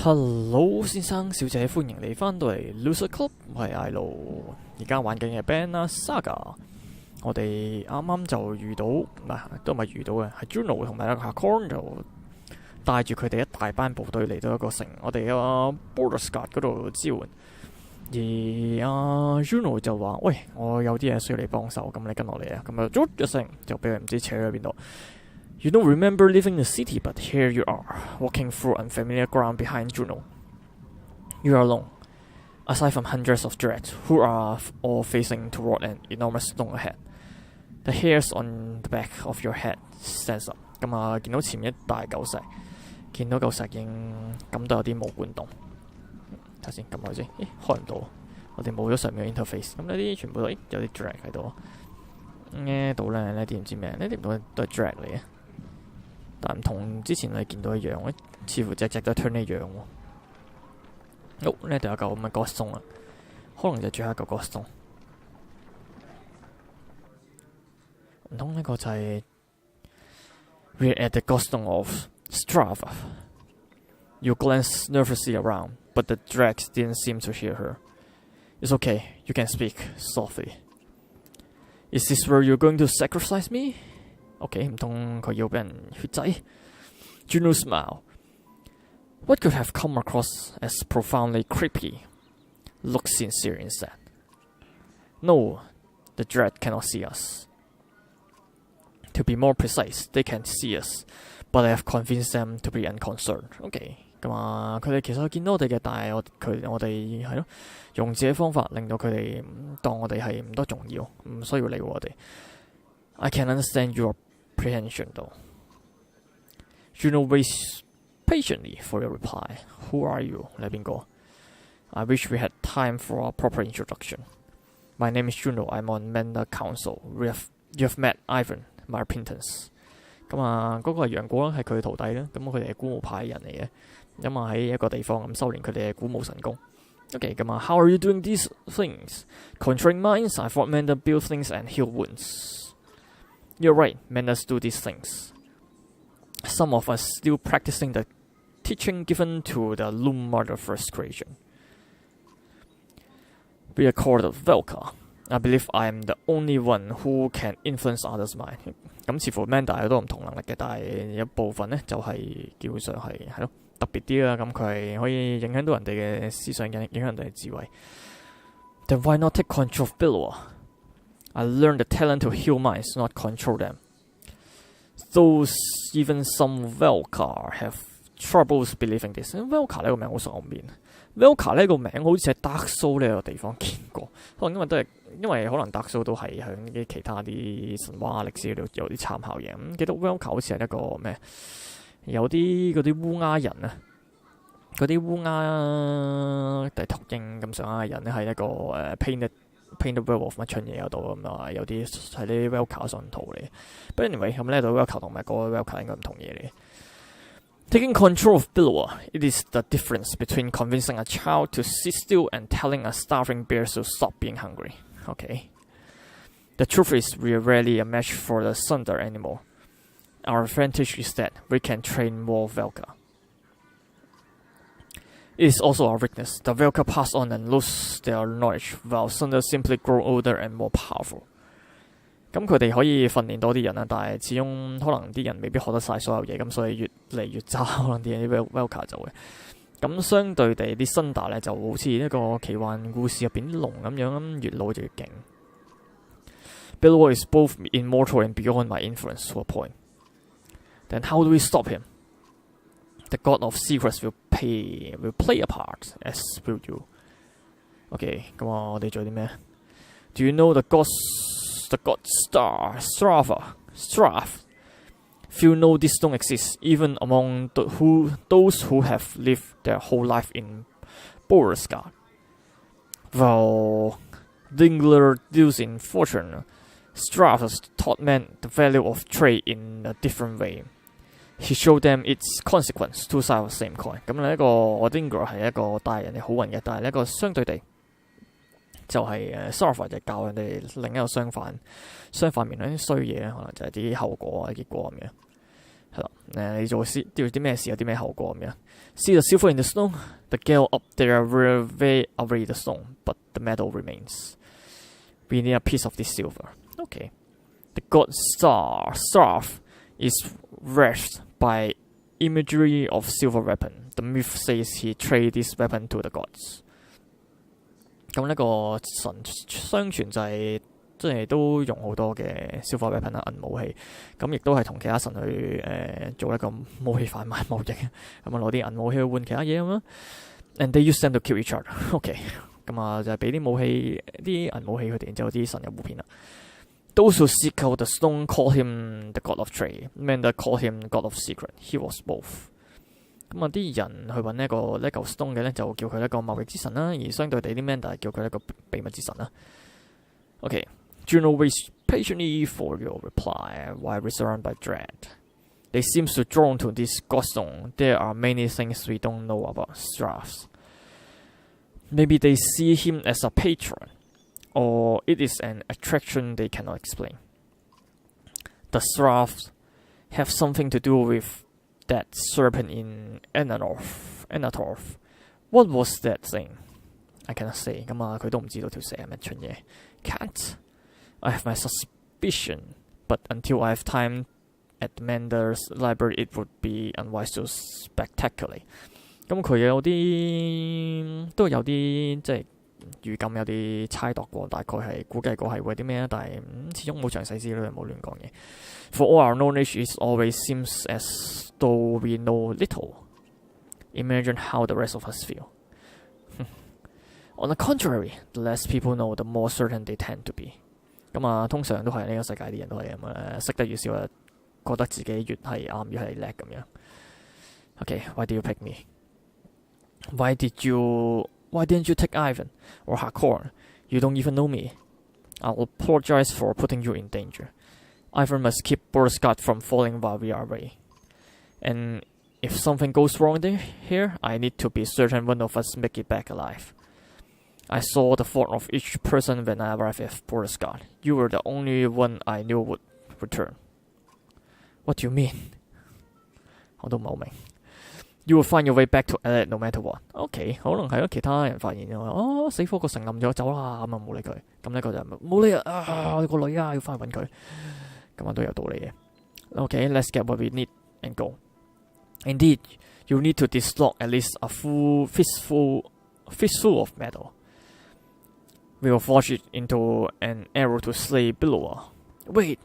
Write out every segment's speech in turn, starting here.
Hello 先生小姐，歡迎你翻到嚟 Loser Club，我係艾路，而家玩緊嘅 Banner Saga。我哋啱啱就遇到，都唔係遇到嘅，係 Juno 同埋一個 Corn 就帶住佢哋一大班部隊嚟到一個城，我哋個 Banner Saga 嗰度支援。而Juno 就話：喂，我有啲嘢需要你幫手，咁你跟落嚟啊！咁啊，卒一聲就俾佢唔知扯咗去邊度。You don't remember leaving the city, but here you are, walking through unfamiliar ground behind Juno. You are alone, aside from hundreds of dreads, who are all facing toward an enormous stone ahead. The hairs on the back of your head stands up. 咁啊，見到前面一大嚿石，見到嚿石已經感到有啲毛管動。睇下先，撳落去先，開唔到，我哋冇咗上面嘅 interface。咁呢啲全部都有啲 drag 喺度。呢度咧，呢啲唔知咩？呢啲都係 drag 嚟嘅。但唔同之前你見到一樣，似乎隻都 turn 一樣喎。呢度有嚿咁嘅 ghost 啊，可能就最後一嚿 ghost。唔通呢個就係 We're at the ghost of Strava. You glance nervously around, but the drags didn't seem to hear her. It's okay, you can speak softly. Is this where you're going to sacrifice me? OK， 唔通佢要俾人血祭 ？Juno smiled. What could have come across as profoundly creepy? Looked sincere instead. No, the dread cannot see us. To be more precise, they can see us, but I have convinced them to be unconcerned. OK， 咁啊，佢哋其實見到我哋嘅，但係我哋係咯，用自己方法令到佢哋當我哋係唔多重要，唔需要理我哋。I can understand your apprehension though. Juno waits patiently for your reply. Who are you? 你係邊個 I wish we had time for a proper introduction. My name is Juno. I'm on Banner Council. You have met Ivan, my apprentice. 咁啊，嗰個係楊過啦，係佢嘅徒弟啦。咁佢哋係古墓派人嚟嘅，咁啊喺一個地方咁修煉佢哋嘅古墓神功。OK， 咁啊 ，How are you doing these things? Controlling minds. I thought men build things and heal wounds.You're right, manners do these things. Some of us still practicing the teaching given to the Loom Mother first creation. We are called Velka. I believe I am the only one who can influence others' mind. 咁似乎 Manda 有都唔同能力嘅，但係有部分呢就係基本上係咯特別啲啦。咁佢係可以影響到人哋嘅思想，影響人哋嘅智慧。Then why not take control of Billowa?I learned the talent to heal minds, not control them. Though even some Velka have troubles believing this. Velka 呢個名好熟面 ，Velka 呢個名好似喺 Dark Souls 呢個地方見過，可能因為可能 Dark Souls 都係喺啲其他啲神話歷史度有啲參考嘢。記得 Velka 好似係一個咩？有啲嗰啲烏鴉人啊，嗰啲烏鴉地圖經咁上下嘅人咧，係一個Painted Werewolf 乜春嘢嗰度咁啊，有啲係啲 Velka 信徒嚟。But anyway， 咁呢度 Velka 同埋嗰個 Velka 應該唔同嘢嚟。Taking control of Billowa, it is the difference between convincing a child to sit still and telling a starving bear to stop being hungry. Okay. The truth is, we are rarely a match for the Thunder anymore. Our advantage is that we can train more Velka. It is also our weakness. The Velka pass on and lose their knowledge, while Thunder simply grow older and more powerful. 咁佢哋可以訓練多啲人啦，但係始終可能啲人未必學得晒所有嘢，咁所以越嚟越渣，可能啲 Velka 就會。咁相對地，啲 Thunder 咧就好似一個奇幻故事入邊啲龍咁樣，越老就越勁。Billowa is both immortal and beyond my influence to a point. Then how do we stop him?The God of Secrets will play a part, as will you. OK， 咁我哋做啲咩 ？Do you know the God Strava? Few know this don't exist, even among those who have lived their whole life in Borska. While Dingler deals in fortune, Strava taught men the value of trade in a different way.He showed them its consequence, two sides of the same coin. 咁呢一個 Odingler 係一個帶人哋好運嘅，但係呢一個相對地就係Sarfa 就教人哋另一個相反面嗰啲衰嘢，可能就係啲後果啊結果咁樣。係啦，你做啲咩事有啲咩後果咁樣。See the silver in the stone, the gale up there will weigh away the stone, but the metal remains. We need a piece of this silver. Okay. The god Staff is wreathed by imagery of silver weapon. The myth says he traded this weapon to the gods. 咁呢個神相傳就係即係都用好多嘅 silver weapon 啦，銀武器。咁亦都係同其他神去做一個武器販賣貿易，咁啊攞啲銀武器去換其他嘢咁啦。And they use them to kill each other. OK， 咁啊就係俾啲武器、啲銀武器佢哋，然之後啲神又互騙啦。Those who seek out the stone call him the god of trade. Men that call him god of secret. He was both. 咁啊啲人去揾呢嚿 stone 嘅咧，就叫佢一個貿易之神啦，而相對地啲 man 叫佢一個秘密之神啦。OK。Juno waits patiently for your reply while surrounded by dread. They seem so drawn to this godstone. There are many things we don't know about Straths. Maybe they see him as a patron, or it is an attraction they cannot explain. The Straths have something to do with that serpent in Anatorf. What was that thing? I cannot say. 咁啊，佢都唔知道條蛇係乜春嘢。Can't.I have my suspicion, but until I have time at Mander's library, it would be unwise to spectaculate. 咁佢都有啲即係預感，有啲猜度過，大概係估計過係會啲咩，但係始終冇詳細資料，冇亂講嘢。For all our knowledge, it always seems as though we know little. Imagine how the rest of us feel. On the contrary, the less people know, the more certain they tend to be.咁啊，通常都係呢個世界啲人都係咁樣，識得越少，覺得自己越係啱，越係叻咁樣。Okay, why did you pick me? Why didn't you take Ivan or Hakor? You don't even know me. I'll apologize for putting you in danger. Ivan must keep Borsgard from falling while we are away. And if something goes wrong here, I need to be certain one of us make it back alive.I saw the form of each person when I arrived at Borsgard. You were the only one I knew would return. What do you mean? 我都唔係好明。You will find your way back to Elliot no matter what. OK， 可能係咯，其他人發現咗，死火個城冧咗，走啦，咁啊冇理佢。咁呢個就冇理啊，我個女啊要翻去揾佢。咁啊都有道理嘅。OK, let's get what we need and go. Indeed, you need to dislodge at least a fistful of metal.We will forge it into an arrow to slay Billowa. Wait,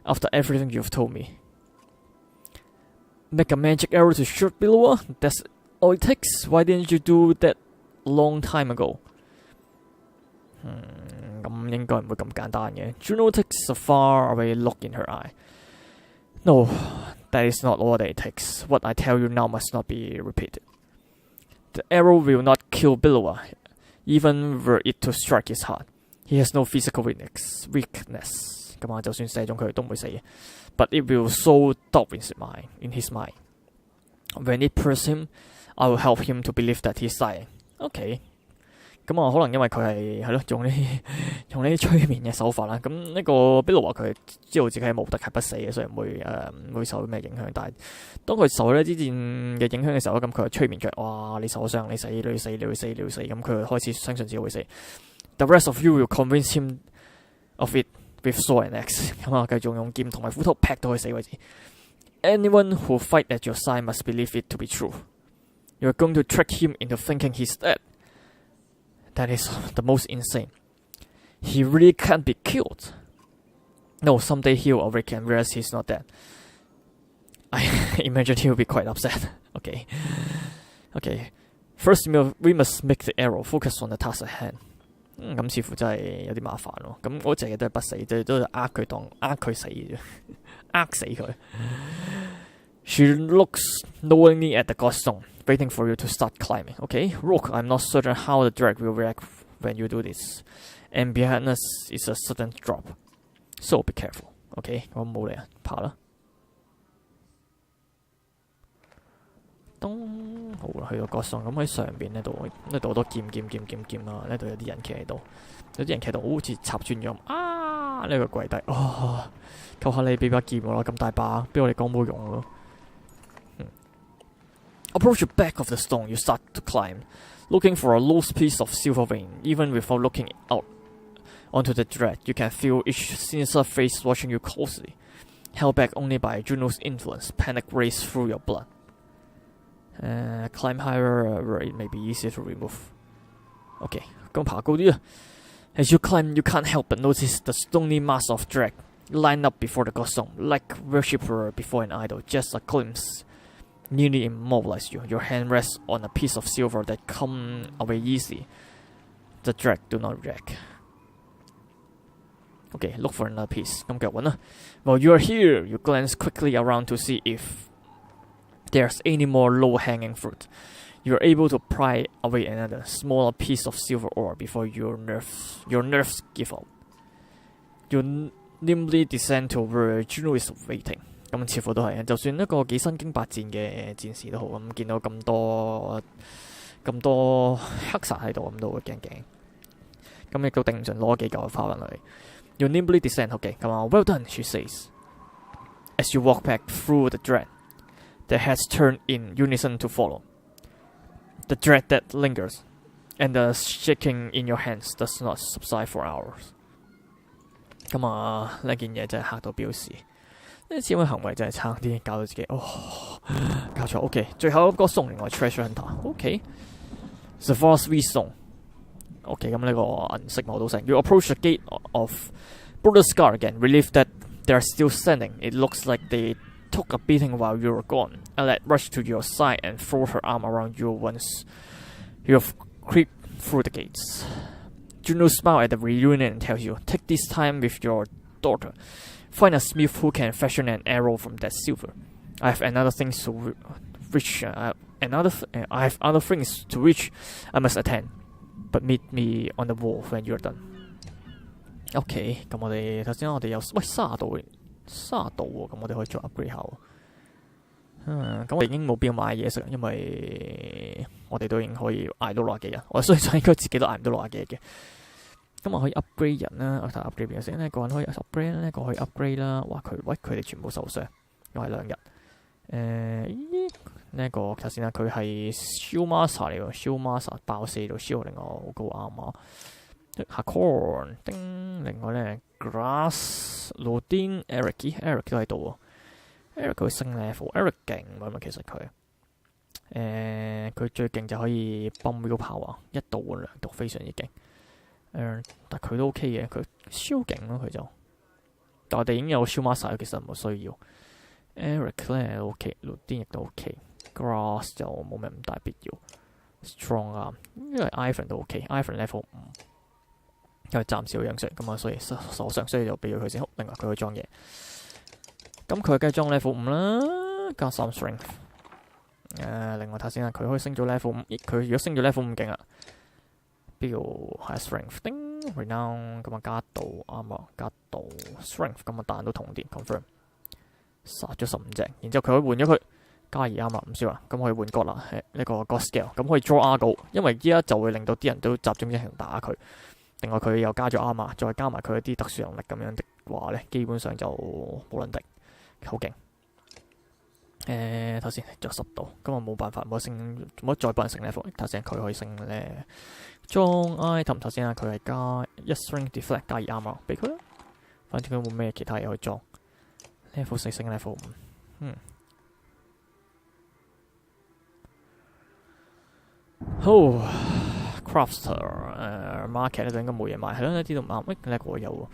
after everything you've told me. Make a magic arrow to shoot Billowa? That's all it takes? Why didn't you do that a long time ago? 咁應該唔會咁簡單嘅。Juno takes a faraway look in her eye. No, that is not all that it takes. What I tell you now must not be repeated. The arrow will not kill Billowa.Even were it to strike his heart, he has no physical weakness. 咁啊，就算射中佢都唔會死嘅。But it will sow doubt in his mind. When it pierces him, I will help him to believe that he's dying. OK， 咁啊，可能因為佢係咯，用呢啲催眠嘅手法啦。咁呢個 Billow 話佢知道自己係無敵係不死嘅，所以唔會受咩影響。但係當佢受呢支箭嘅影響嘅時候，咁佢就催眠出嚟，哇！你受傷，你死，你會死，你會死，你會死。咁佢就開始相信自己會死。The rest of you will convince him of it with sword and axe. 咁啊，繼續用劍同埋斧頭劈到佢死為止。Anyone who fight at your side must believe it to be true. You're going to trick him into thinking he's dead. That is the most insane. He really can't be killed. No, someday he'll awake and realize he's not dead. I imagine he'll be quite upset. Okay. First, we must make the arrow focus on the task at hand. 咁似乎真係有啲麻煩咯。咁我淨係都係不死，都係呃佢死嘅啫，呃死佢。She looks knowingly at the godstone, waiting for you to start climbing. Okay, Rook, I'm not certain how the drag will react when you do this. And behind us is a sudden drop, so be careful. Okay， 我冇理啊，爬啦。好啦，去到角上咁喺上邊呢度好多劍啊！呢度有啲人企喺度，有啲人企喺度好似插磚咁啊！呢個跪低，求下你俾把劍我啦，咁大把，俾我哋講冇用咯〜Approach the back of the stone. You start to climb, looking for a loose piece of silver vein. Even without looking out onto the dread, you can feel each sinister face watching you closely. Held back only by Juno's influence, panic races through your blood. Climb higher where it may be easier to remove. OK， 咁爬高啲啊。As you climb, you can't help but notice the stony mass of dread lined up before the godstone, like worshipper before an idol. Just a glimpse nearly immobilize you. Your hand rests on a piece of silver that come away easy. The dread do not react. Okay, look for another piece. 咁繼續揾啦。While you are here, you glance quickly around to see if there's any more low-hanging fruit. You're able to pry away another smaller piece of silver ore before your nerves give up. You nimbly descend to where Juno is waiting. 咁似乎都係，就算一個幾身經百戰嘅戰士都好，咁見到咁多黑煞喺度，咁都會驚驚。咁亦都頂唔順，攞幾嚿花運嚟。You nimbly descend. Okay, come on. Well done, she says. As you walk back through the dread, their heads turn in unison to follow. The dread that lingers, and the shaking in your hands does not subside for hours. 咁啊，呢件嘢真係嚇到標示。呢次嘅行為真係差啲，搞到自己搞錯。OK， 最後一個送另外 Treasure Hunter。OK，The Vast Stone。OK， 咁呢個銀色磨刀石。You approach the gate of Brutal Scar again, relieved that they are still standing. It looks like they took a beating while you were gone. Alet rushed to your side and threw her arm around you once you have creeped through the gates. Juno smiles at the reunion and tells you, take this time with your daughter. Find a smith who can fashion an arrow from that silver. I have other things to which I must attend. But meet me on the wall when you're done. OK， 咁我哋頭先我哋有30度喎，咁我哋可以再 upgrade 下喎。咁我哋已經冇必要買嘢食，因為我哋都已經可以捱到60幾日。我所以就應該自己都捱唔到60幾日嘅。咁我可以 upgrade 人啦，我睇 upgrade 邊個先？呢個人可以 upgrade 啦，呢個可以 upgrade 啦。哇！佢哋全部受傷，又係2日。呢一個頭先啦，佢係 Shield Master 嚟喎 ，Shield Master 爆4度 Shield， 另外好高啱嘛。下 Corn 叮，另外咧 Grass、Lodin、Eric 都喺度喎。Eric 佢升 level，Eric 勁嘛，其實佢佢最勁就可以泵 willpower 1度換2度，非常之勁。但佢都 OK 嘅，佢超勁咯佢就。但我哋已經有 Shield Master， 其實冇需要。Eric 咧 OK，Lodin 亦都 OK。Grass 就冇咩咁大必要 ，strong 啊，因為 Ivan 都 OK，Ivan level 5，因為暫時有養成咁啊，所以手上所以就俾咗佢先。另外佢可以裝嘢，咁佢梗係裝 level 5啦，加3 strength。另外睇先啊，佢可以升咗 level 5，佢如果升咗 level 5勁啦，邊個係 strength？ 叮 renown 咁啊，加度啱啊，加度 strength 咁啊，彈到同電 confirm， 殺咗15隻，然之後佢可以換咗佢。加2啱啦，唔需要啦，咁可以換角啦，呢個 God Scale， 咁可以 draw Argo， 因為依家就會令到啲人都集中一齊打佢。另外佢又加咗啱嘛，再加埋佢一啲特殊能力咁樣的話咧，基本上就冇論敵，好勁。頭先着10度，咁我冇辦法，冇得再幫人升 level。頭先佢可以升咧，裝 item 頭先啊，佢係加1 string deflect 加2啱啊，俾佢啦。反正佢冇咩其他嘢可以裝。level 4升 level 5，好 ，crafter market 咧就應該冇嘢賣，係咯，呢啲都唔啱。呢個有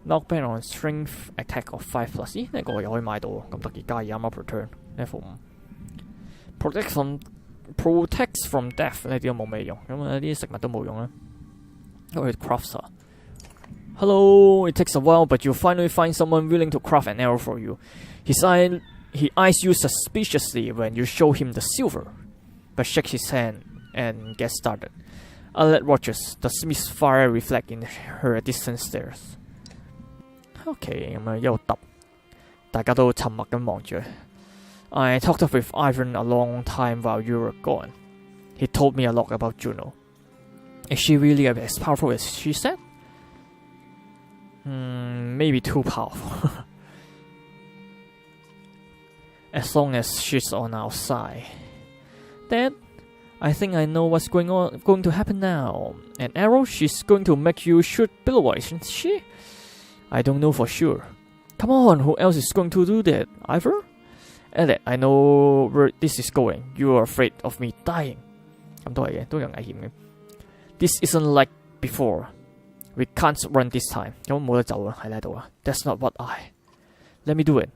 knockback on strength attack of 5+， 咦？呢個又可以買到喎，咁得意加2啱 up return level 5。protects from death 呢啲都冇咩用，咁啊啲食物都冇用啦。因為 crafter。Hello, it takes a while, but you finally find someone willing to craft an arrow for you. He eyes you suspiciously when you show him the silver.But shakes his hand and gets started. Alet watches the smith's fire reflect in her distant stares. OK， 咁啊一路揼，大家都沉默咁望住。I talked with Ivan a long time while you were gone. He told me a lot about Juno. Is she really as powerful as she said? Maybe too powerful. As long as she's on our side. Dad, I think I know what's going to happen now. An arrow? She's going to make you shoot Billowa, isn't she? I don't know for sure. Come on, who else is going to do that? Ivor? Elliot, I know where this is going. You are afraid of me dying. 咁都係嘅，都有危險嘅。This isn't like before. We can't run this time. 咁冇得走啊，喺呢度啊。That's not what I. Let me do it.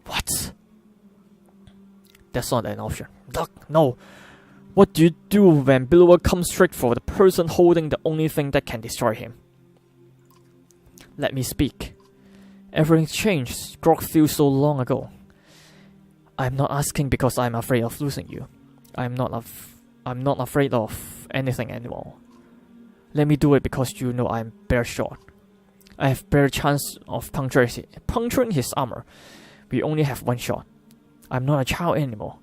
What? That's not an option. Look, no. What do you do when Billowa comes straight for the person holding the only thing that can destroy him? Let me speak. Everything changed. Grog feels so long ago. I'm not asking because I'm afraid of losing you. I'm not afraid of anything anymore. Let me do it because you know I'm better shot. I have better chance of puncturing his armor. We only have one shot. I'm not a child anymore.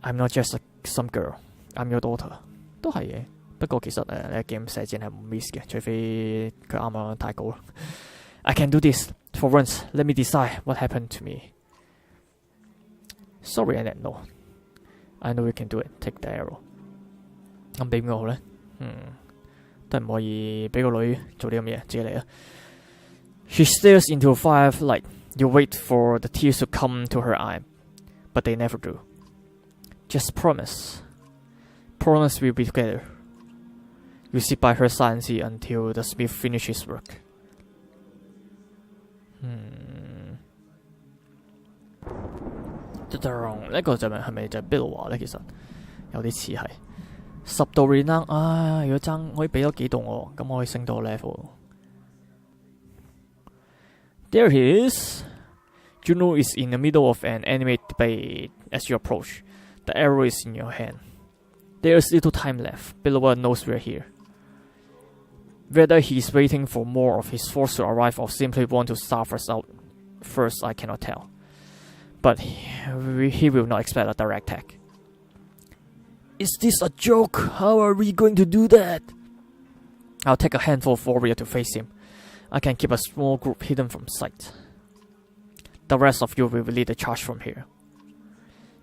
I'm not just some girl. I'm your daughter. 都係嘅，不過其實呢 game 射箭係唔 miss 嘅，除非佢啱啱太高啦。I can do this. For once, let me decide what happened to me. Sorry, I didn't know. I know you can do it. Take the arrow. 咁俾邊個好咧？都唔可以俾個女做啲咁嘢，自己嚟啊。She stares into a firelight. You wait for the tears to come to her eye, but they never do. Just promise. Promise we'll be together. You sit by her silently until the smith finishes work. 呢個係咪就係 Billowa 咧？其實有啲似係10度 renown 啊！如果爭可以俾多幾度我，咁我可以升多 level。There he is. Juno is in the middle of an animated debate as you approach. The arrow is in your hand. There's little time left. Billowa knows we're here. Whether he's waiting for more of his force to arrive or simply want to starve us out first, I cannot tell. But he will not expect a direct attack. Is this a joke? How are we going to do that? I'll take a handful of warriors to face him. I can keep a small group hidden from sight. The rest of you will lead the charge from here.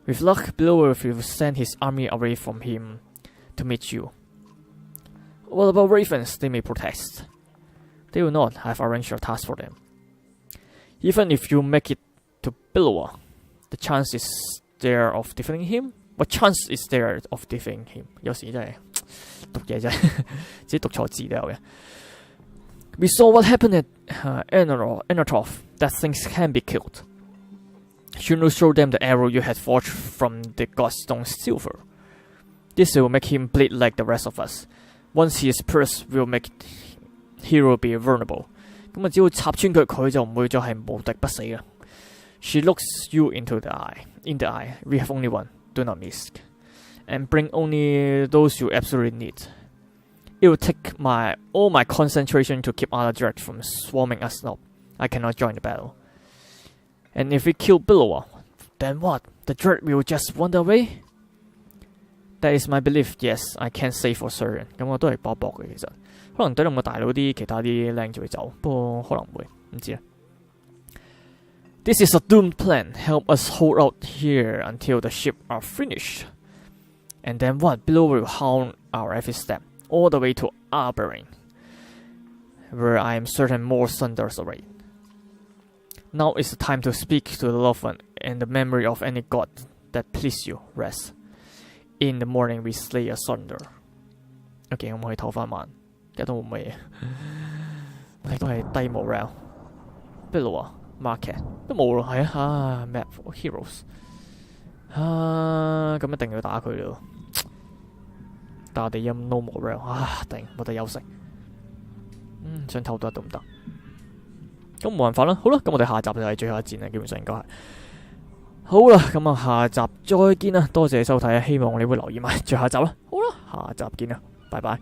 With luck, Billowa will send his army away from him to meet you. What about ravens? They may protest. They will not. I've arranged your task for them. Even if you make it to Billowa, the chance is there of defeating him? What chance is there of defeating him? 有時真係讀嘢真係自己讀錯字都有嘅。We saw what happened at Anatov, that things can be killed. Juno showed them the arrow you had forged from the godstone silver. This will make him bleed like the rest of us. Once he is pierced, will make hero be vulnerable. 咁啊，只要插穿佢就唔會再係無敵不死啦。She looks you in the eye. We have only one. Do not miss. And bring only those you absolutely need. It will take all my concentration to keep other dread from swarming us up. I cannot join the battle. And if we kill Billowa, then what? The dread will just wander away? That is my belief. Yes, I can't say for certain. 咁我都係搏嘅，其實可能對冧個大佬啲其他啲靚就會走，不過可能唔會，唔知啊。This is a doomed plan. Help us hold out here until the ship are finished. And then what? Billowa will hound our every step, all the way to Arbering, where I am certain more thunders await. Now is the time to speak to the loved one and the memory of any god that please you. Rest. In the morning we slay asunder. OK， 我可以唞翻慢，而家都冇乜嘢，我哋都係低 morale。Billowa market 都冇咯，係啊 map for heroes 啊，咁一定要打佢咯。但我哋有 no morale 啊，頂冇得休息。想唞得都唔得。咁冇辦法啦。好啦，咁我哋下集就係最後一戰啦，基本上應該係。好啦，咁啊下集再見啦，多謝收睇啊，希望你會留意埋最後一集啦。好啦，下集見啦，拜拜。